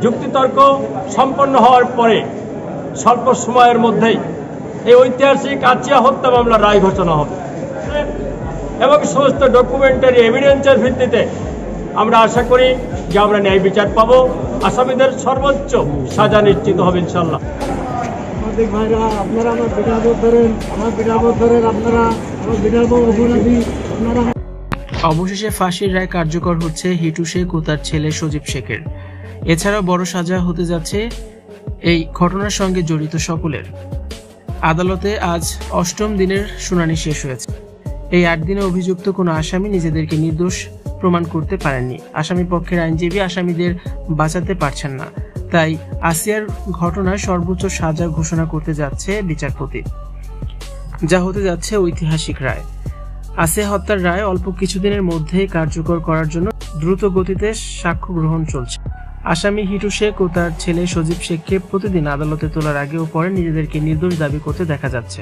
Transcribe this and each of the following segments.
যুক্তিতর্ক সম্পন্ন হওয়ার পরে স্বল্প সময়ের মধ্যেই এই ঐতিহাসিক আচিয়া হত্যা মামলার রায় ঘোষণা হবে এবং সমস্ত ডকুমেন্টারি এভিডেন্সের ভিত্তিতে আমরা আশা করি যে আমরা ন্যায় বিচার পাব, আসামিদের সর্বোচ্চ সাজা নিশ্চিত হবে ইনশাল্লাহ। অবশেষে ফাঁসির রায় কার্যকর হচ্ছে হিটু শেখ ও তার ছেলে সজীব শেখের। এছাড়াও বড় সাজা হতে যাচ্ছে এই ঘটনার সঙ্গে জড়িত সকলের। আদালতে আজ ৮ম দিনের শুনানি শেষ হয়েছে। এই ৮ দিনে অভিযুক্ত কোনো আসামি নিজেদেরকে নির্দোষ প্রমাণ করতে পারেননি। আসামি পক্ষের আইনজীবী আসামিদের বাঁচাতে পারছেন না, তাই আসিয়ার ঘটনায় সর্বোচ্চ সাজা ঘোষণা করতে যাচ্ছে বিচারপতি, যা হতে যাচ্ছে ঐতিহাসিক রায়। আসিয়া হত্যার রায় অল্প কিছুদিনের মধ্যেই কার্যকর করার জন্য দ্রুত গতিতে সাক্ষ্য গ্রহণ চলছে। আসামি হিটু শেখ ও তার ছেলে সজীব শেখকে প্রতিদিন আদালতে তোলার আগে ও পরে নিজেদেরকে নির্দোষ দাবি করতে দেখা যাচ্ছে,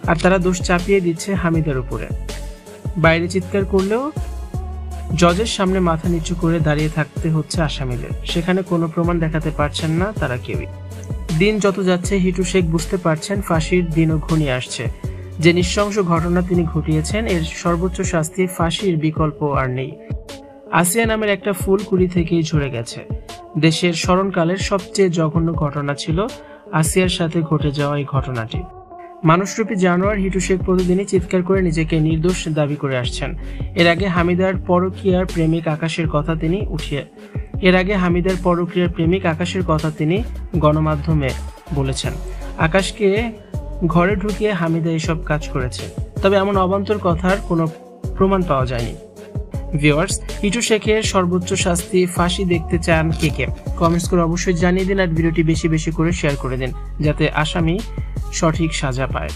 আর তারা দোষ চাপিয়ে দিচ্ছে হামিদের উপরে। বাইরে চিৎকার করলেও জজের সামনে মাথা নিচু করে দাঁড়িয়ে থাকতে হচ্ছে আসামিদের। সেখানে কোনো প্রমাণ দেখাতে পারছেন না তারা কেউই। দিন যত যাচ্ছে হিটু শেখ বুঝতে পারছেন ফাঁসির দিনও ঘনিয়ে আসছে। যে নৃশংস ঘটনা তিনি ঘটিয়েছেন এর সর্বোচ্চ শাস্তি ফাঁসির বিকল্প আর নেই। আসিয়া নামের একটা ফুল কুড়ি থেকেই ঝরে গেছে। দেশের স্মরণকালের সবচেয়ে জঘন্য ঘটনা ছিল আসিয়ার সাথে ঘটে যাওয়া এই ঘটনাটি। মানুষরূপী জানোয়ার হিটু শেখ প্রতিদিনই চিৎকার করে নিজেকে নির্দোষ দাবি করে আসছেন। এর আগে হামিদার পরকীয়ার প্রেমিক আকাশের কথা তিনি গণমাধ্যমে বলেছেন। আকাশকে ঘরে ঢুকিয়ে হামিদা এসব কাজ করেছে, তবে এমন অবান্তর কথার কোনো প্রমাণ পাওয়া যায়নি। ভিউয়ার্স, হিটু শেখের সর্বোচ্চ শাস্তি ফাঁসি দেখতে চান কে? কমেন্টস করে অবশ্যই জানিয়ে দিন, আর ভিডিওটি বেশি বেশি করে শেয়ার করে দিন যাতে আসামি সঠিক সাজা পায়।